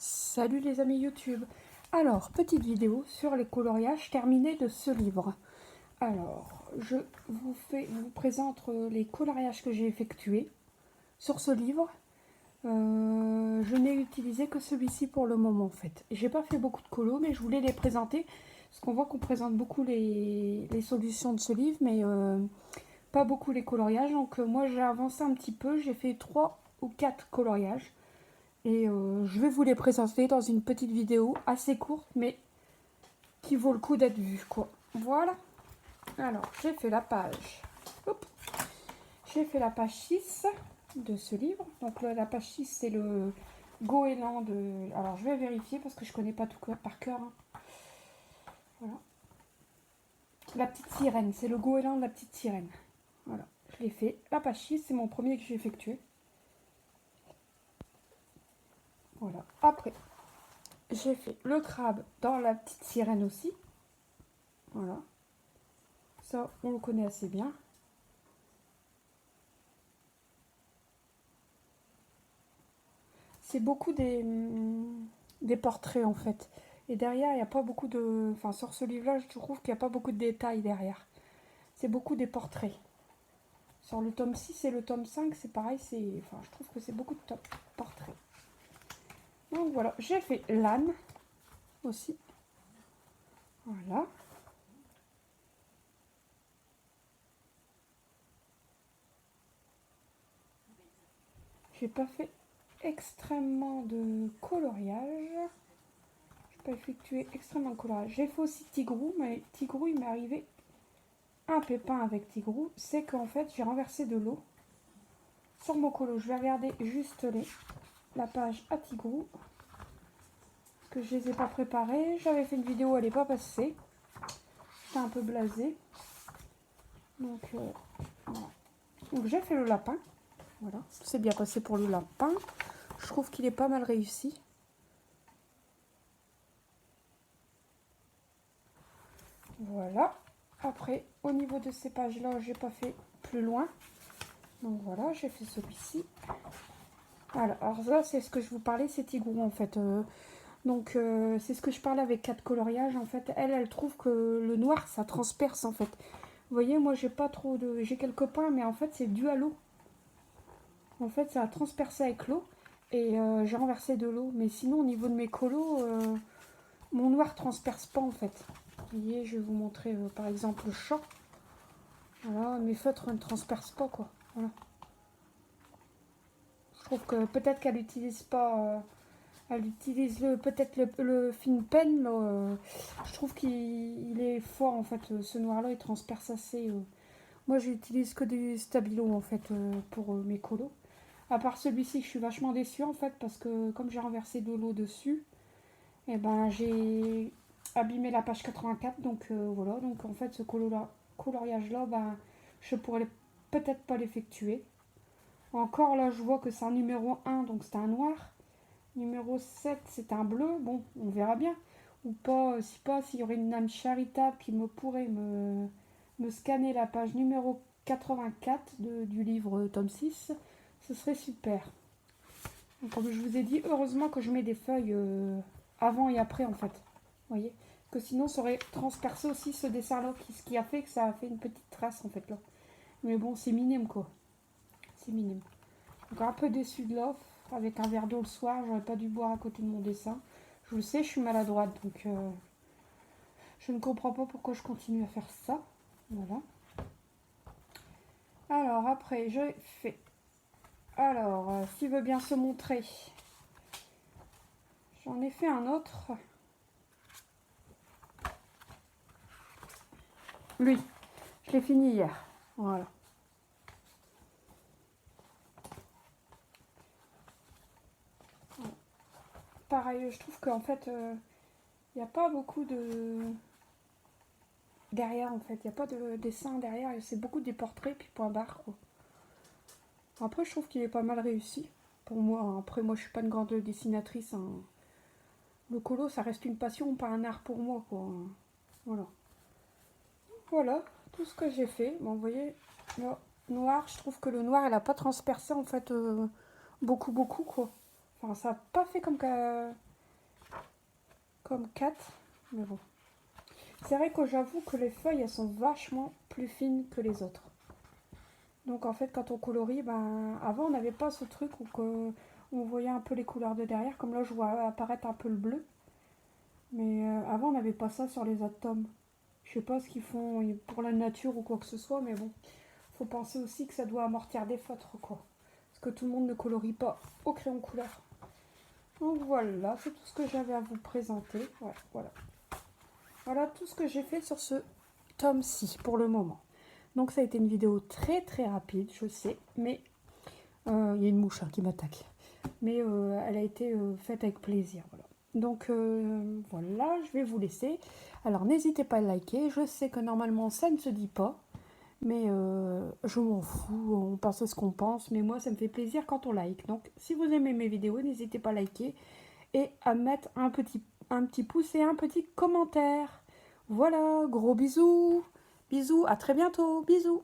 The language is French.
Salut les amis YouTube. Alors, petite vidéo sur les coloriages terminés de ce livre. Alors, je vous présente les coloriages que j'ai effectués sur ce livre. Je n'ai utilisé que celui-ci pour le moment en fait. J'ai pas fait beaucoup de colos, mais je voulais les présenter parce qu'on voit qu'on présente beaucoup les solutions de ce livre, mais pas beaucoup les coloriages. Donc moi j'ai avancé un petit peu, j'ai fait 3 ou 4 coloriages. Et je vais vous les présenter dans une petite vidéo assez courte, mais qui vaut le coup d'être vue, quoi. Voilà. Alors, j'ai fait la page. Hop. J'ai fait la page 6 de ce livre. Donc, la page 6, c'est le goéland de... Alors, je vais vérifier parce que je connais pas tout par cœur. Hein. Voilà. La petite sirène. C'est le goéland de la petite sirène. Voilà. Je l'ai fait. La page 6, c'est mon premier que j'ai effectué. Voilà. Après, j'ai fait le crabe dans la petite sirène aussi. Voilà. Ça, on le connaît assez bien. C'est beaucoup des portraits en fait. Et derrière, il n'y a pas beaucoup de... Enfin, sur ce livre-là, je trouve qu'il n'y a pas beaucoup de détails derrière. C'est beaucoup des portraits. Sur le tome 6 et le tome 5, c'est pareil. Enfin, je trouve que c'est beaucoup de portraits. Donc voilà, j'ai fait l'âne aussi. Voilà. J'ai pas fait extrêmement de coloriage. J'ai pas effectué extrêmement de coloriage. J'ai fait aussi Tigrou, mais Tigrou, il m'est arrivé un pépin avec Tigrou. C'est qu'en fait, j'ai renversé de l'eau sur mon colo. Je vais regarder juste la page à Tigrou. Parce que je les ai pas préparées. J'avais fait une vidéo, elle n'est pas passée. J'étais un peu blasée. Donc, voilà. Donc j'ai fait le lapin. Voilà. C'est bien passé pour le lapin. Je trouve qu'il est pas mal réussi. Voilà. Après, au niveau de ces pages-là, j'ai pas fait plus loin. Donc voilà, j'ai fait celui-ci. Alors là, c'est ce que je vous parlais, c'est Tigrou en fait. Donc c'est ce que je parlais avec 4 coloriages. En fait, elle trouve que le noir, ça transperce en fait. Vous voyez, moi j'ai pas trop de... J'ai quelques points, mais en fait c'est dû à l'eau. En fait, ça a transpercé avec l'eau. Et j'ai renversé de l'eau. Mais sinon, au niveau de mes colos, mon noir transperce pas en fait. Vous voyez, je vais vous montrer par exemple le chat. Voilà, mes feutres ne transpercent pas quoi. Voilà. Je trouve que peut-être qu'elle n'utilise pas... elle utilise peut-être le fin pen. Je trouve qu'il est fort en fait. Ce noir-là, il transperce assez. Moi, j'utilise que des stabilos en fait pour mes colos. À part celui-ci, je suis vachement déçue en fait parce que comme j'ai renversé de l'eau dessus, et ben j'ai abîmé la page 84. Donc voilà. Donc en fait, ce coloriage-là, ben, je pourrais peut-être pas l'effectuer. Encore là, je vois que c'est un numéro 1, donc c'est un noir. Numéro 7, c'est un bleu. Bon, on verra bien. Ou pas, si pas, s'il y aurait une âme charitable qui pourrait me scanner la page numéro 84 du livre tome 6, ce serait super. Donc, comme je vous ai dit, heureusement que je mets des feuilles avant et après en fait. Vous voyez, que sinon ça aurait transpercé aussi ce dessin-là, ce qui a fait que ça a fait une petite trace en fait là. Mais bon, c'est minime quoi. C'est minime. Donc un peu déçu de l'offre. Avec un verre d'eau le soir, j'aurais pas dû boire à côté de mon dessin. Je le sais, je suis maladroite, donc je ne comprends pas pourquoi je continue à faire ça. Voilà. Alors après, je fais... Alors, s'il veut bien se montrer, j'en ai fait un autre. Lui, je l'ai fini hier. Voilà. Pareil, je trouve qu'en fait, il n'y a pas beaucoup de... Derrière, en fait, il n'y a pas de dessin derrière. C'est beaucoup des portraits, puis point barre, quoi. Après, je trouve qu'il est pas mal réussi. Pour moi, après, moi, je suis pas une grande dessinatrice. Hein. Le colo, ça reste une passion, pas un art pour moi, quoi. Voilà. Voilà, tout ce que j'ai fait. Bon, vous voyez, là, noir, je trouve que le noir, elle a pas transpercé, en fait, beaucoup, quoi. Enfin, ça n'a pas fait comme comme 4. Mais bon. C'est vrai que j'avoue que les feuilles, elles sont vachement plus fines que les autres. Donc en fait, quand on colorie, ben, avant on n'avait pas ce truc où on voyait un peu les couleurs de derrière. Comme là, je vois apparaître un peu le bleu. Mais avant, on n'avait pas ça sur les atomes. Je sais pas ce qu'ils font pour la nature ou quoi que ce soit, mais bon. Faut penser aussi que ça doit amortir des feutres, quoi. Parce que tout le monde ne colorie pas au crayon couleur. Donc voilà, c'est tout ce que j'avais à vous présenter. Ouais, voilà. Voilà tout ce que j'ai fait sur ce tome-ci pour le moment. Donc ça a été une vidéo très très rapide, je sais, mais il y a une mouche qui m'attaque. Mais elle a été faite avec plaisir, voilà. Donc voilà, je vais vous laisser. Alors n'hésitez pas à liker, je sais que normalement ça ne se dit pas, mais je m'en fous, on pense à ce qu'on pense, mais moi ça me fait plaisir quand on like. Donc si vous aimez mes vidéos, n'hésitez pas à liker et à mettre un petit pouce et un petit commentaire. Voilà, gros bisous, bisous, à très bientôt, bisous.